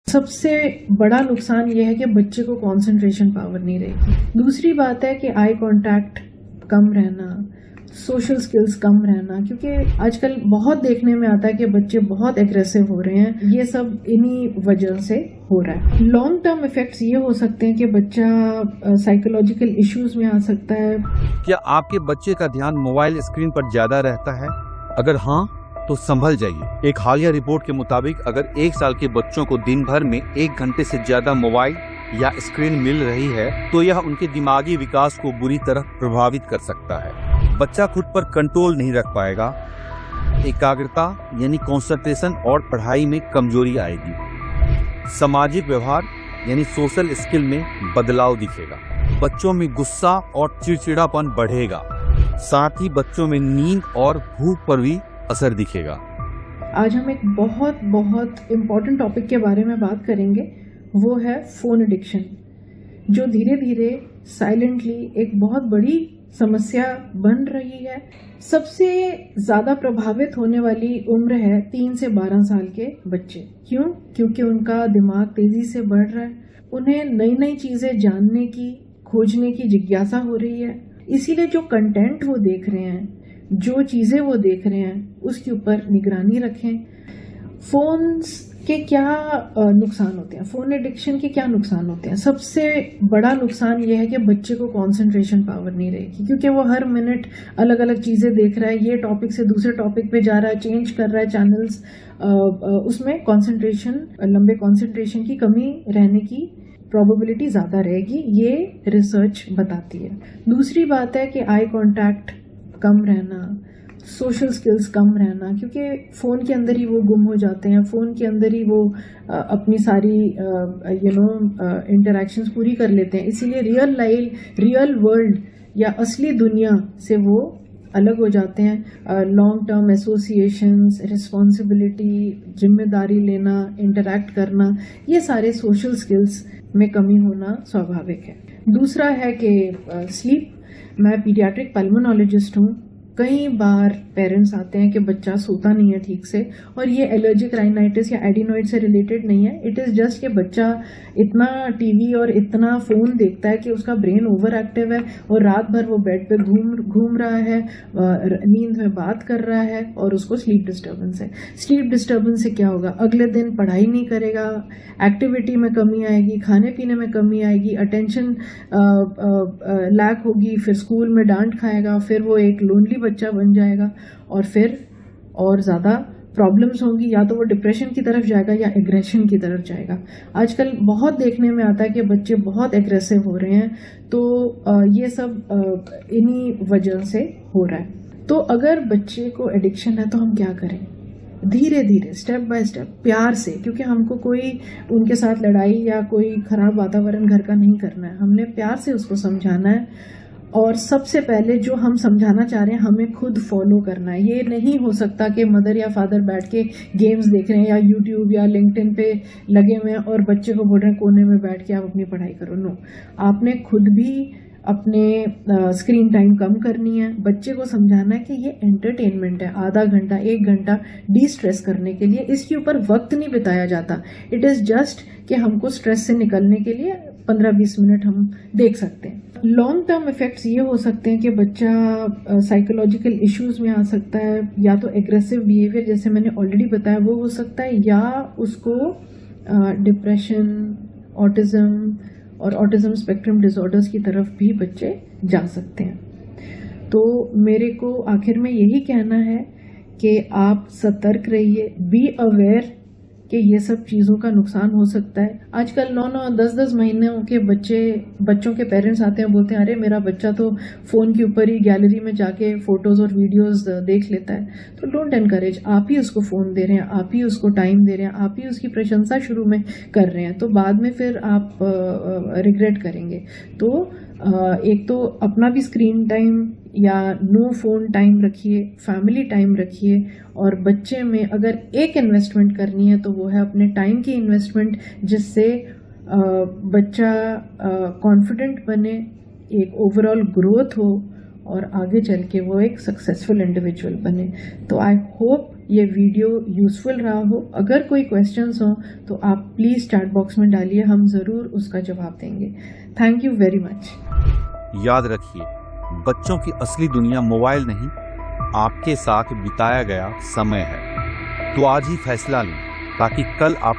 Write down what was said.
सबसे बड़ा नुकसान यह है कि बच्चे को कंसंट्रेशन पावर नहीं रहेगी। दूसरी बात है कि आई कांटेक्ट कम रहना, सोशल स्किल्स कम रहना, क्योंकि आजकल बहुत देखने में आता है कि बच्चे बहुत एग्रेसिव हो रहे हैं। ये सब इन्हीं वजह से हो रहा है। लॉन्ग टर्म इफेक्ट्स ये हो सकते हैं कि बच्चा साइकोलॉजिकल इश्यूज में आ सकता है। क्या आपके बच्चे का ध्यान मोबाइल स्क्रीन पर ज्यादा रहता है? अगर हाँ तो संभल जाइए। एक हालिया रिपोर्ट के मुताबिक अगर 1 साल के बच्चों को दिन भर में 1 घंटे से ज्यादा मोबाइल या स्क्रीन मिल रही है तो यह उनके दिमागी विकास को बुरी तरह प्रभावित कर सकता है। बच्चा खुद पर कंट्रोल नहीं रख पाएगा, एकाग्रता यानी कंसंट्रेशन और पढ़ाई में कमजोरी आएगी। सामाजिक व्यवहार यानी सोशल स्किल में बदलाव दिखेगा। बच्चों में गुस्सा और चिड़चिड़ापन बढ़ेगा। साथ ही बच्चों में नींद और भूख पर भी असर दिखेगा। आज हम एक बहुत इम्पोर्टेंट टॉपिक के बारे में बात करेंगे, वो है फोन एडिक्शन, जो धीरे धीरे साइलेंटली एक बहुत बड़ी समस्या बन रही है। सबसे ज्यादा प्रभावित होने वाली उम्र है 3 से 12 साल के बच्चे। क्यों? क्योंकि उनका दिमाग तेजी से बढ़ रहा है, उन्हें नई नई चीजें जानने की, खोजने की जिज्ञासा हो रही है। इसीलिए जो कंटेंट वो देख रहे हैं, जो चीजें वो देख रहे हैं, उसके ऊपर निगरानी रखें। फोन्स के क्या नुकसान होते हैं, फोन एडिक्शन के क्या नुकसान होते हैं? सबसे बड़ा नुकसान यह है कि बच्चे को कंसंट्रेशन पावर नहीं रहेगी, क्योंकि वो हर मिनट अलग अलग चीजें देख रहा है, ये टॉपिक से दूसरे टॉपिक पे जा रहा है, चेंज कर रहा है चैनल्स। उसमें कंसंट्रेशन, लंबे कंसंट्रेशन की कमी रहने की प्रोबेबिलिटी ज्यादा रहेगी, ये रिसर्च बताती है। दूसरी बात है कि आई कांटेक्ट कम रहना, सोशल स्किल्स कम रहना, क्योंकि फ़ोन के अंदर ही वो गुम हो जाते हैं, फ़ोन के अंदर ही वो अपनी सारी इंटरेक्शंस पूरी कर लेते हैं। इसीलिए रियल वर्ल्ड या असली दुनिया से वो अलग हो जाते हैं। लॉन्ग टर्म एसोसिएशंस, रिस्पॉन्सिबिलिटी, जिम्मेदारी लेना, इंटरैक्ट करना, ये सारे सोशल स्किल्स में कमी होना स्वाभाविक है। दूसरा है कि स्लीप। मैं पीडियाट्रिक पल्मोनोलॉजिस्ट हूँ। कई बार पेरेंट्स आते हैं कि बच्चा सोता नहीं है ठीक से, और ये एलर्जिक राइनाइटिस या एडिनोइड से रिलेटेड नहीं है। इट इज़ जस्ट कि बच्चा इतना टीवी और इतना फ़ोन देखता है कि उसका ब्रेन ओवर एक्टिव है और रात भर वो बेड पे घूम रहा है, नींद में बात कर रहा है, और उसको स्लीप डिस्टर्बेंस है। स्लीप डिस्टर्बेंस से क्या होगा? अगले दिन पढ़ाई नहीं करेगा, एक्टिविटी में कमी आएगी, खाने पीने में कमी आएगी, अटेंशन लैक होगी, फिर स्कूल में डांट खाएगा, फिर वो एक लोनली बच्चा बन जाएगा, और फिर और ज़्यादा प्रॉब्लम्स होंगी। या तो वो डिप्रेशन की तरफ जाएगा या एग्रेशन की तरफ जाएगा। आजकल बहुत देखने में आता है कि बच्चे बहुत एग्रेसिव हो रहे हैं, तो ये सब इन्हीं वजह से हो रहा है। तो अगर बच्चे को एडिक्शन है तो हम क्या करें? धीरे धीरे, स्टेप बाय स्टेप, प्यार से, क्योंकि हमको कोई उनके साथ लड़ाई या कोई खराब वातावरण घर का नहीं करना है, हमने प्यार से उसको समझाना है। और सबसे पहले जो हम समझाना चाह रहे हैं हमें खुद फॉलो करना है। ये नहीं हो सकता कि मदर या फादर बैठ के गेम्स देख रहे हैं या यूट्यूब या लिंक्डइन पे लगे हुए हैं और बच्चे को बोल रहे हैं कोने में बैठ के आप अपनी पढ़ाई करो। नो, आपने खुद भी अपने स्क्रीन टाइम कम करनी है। बच्चे को समझाना है कि ये एंटरटेनमेंट है, आधा घंटा 1 घंटा डी स्ट्रेस करने के लिए, इसके ऊपर वक्त नहीं बिताया जाता। इट इज़ जस्ट कि हमको स्ट्रेस से निकलने के लिए 15-20 मिनट हम देख सकते हैं। लॉन्ग टर्म इफेक्ट्स ये हो सकते हैं कि बच्चा साइकोलॉजिकल इश्यूज में आ सकता है, या तो एग्रेसिव बिहेवियर जैसे मैंने ऑलरेडी बताया वो हो सकता है, या उसको डिप्रेशन, ऑटिज्म और ऑटिज्म स्पेक्ट्रम डिसऑर्डर्स की तरफ भी बच्चे जा सकते हैं। तो मेरे को आखिर में यही कहना है कि आप सतर्क रहिए, बी अवेयर कि ये सब चीज़ों का नुकसान हो सकता है। आजकल 9-9, 10-10 महीनों के बच्चों के पेरेंट्स आते हैं, बोलते हैं अरे मेरा बच्चा तो फ़ोन के ऊपर ही गैलरी में जाके फ़ोटोज़ और वीडियोज़ देख लेता है। तो डोंट एनकरेज। आप ही उसको फ़ोन दे रहे हैं, आप ही उसको टाइम दे रहे हैं, आप ही उसकी प्रशंसा शुरू में कर रहे हैं, तो बाद में फिर आप रिग्रेट करेंगे। तो एक तो अपना भी स्क्रीन टाइम या नो फोन टाइम रखिए, फैमिली टाइम रखिए, और बच्चे में अगर एक इन्वेस्टमेंट करनी है तो वो है अपने टाइम की इन्वेस्टमेंट, जिससे बच्चा कॉन्फिडेंट बने, एक ओवरऑल ग्रोथ हो और आगे चल के वो एक सक्सेसफुल इंडिविजुअल बने। तो आई होप ये वीडियो यूज़फुल रहा हो। अगर कोई क्वेश्चंस हो तो आप प्लीज़ चैट बॉक्स में डालिए, हम ज़रूर उसका जवाब देंगे। Thank you very much. याद रखिए, बच्चों की असली दुनिया मोबाइल नहीं, आपके साथ बिताया गया समय है। तो आज ही फैसला लें ताकि कल आप